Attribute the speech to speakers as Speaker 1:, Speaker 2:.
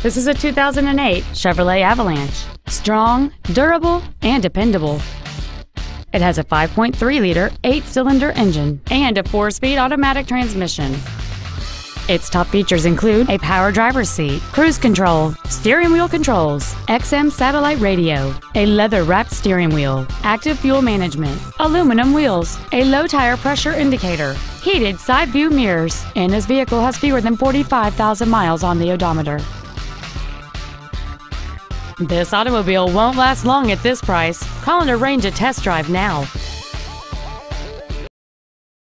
Speaker 1: This is a 2008 Chevrolet Avalanche. Strong, durable, and dependable. It has a 5.3-liter, 8-cylinder engine and a 4-speed automatic transmission. Its top features include a power driver's seat, cruise control, steering wheel controls, XM satellite radio, a leather-wrapped steering wheel, active fuel management, aluminum wheels, a low tire pressure indicator, heated side view mirrors, and this vehicle has fewer than 45,000 miles on the odometer. This automobile won't last long at this price. Call and arrange a test drive now.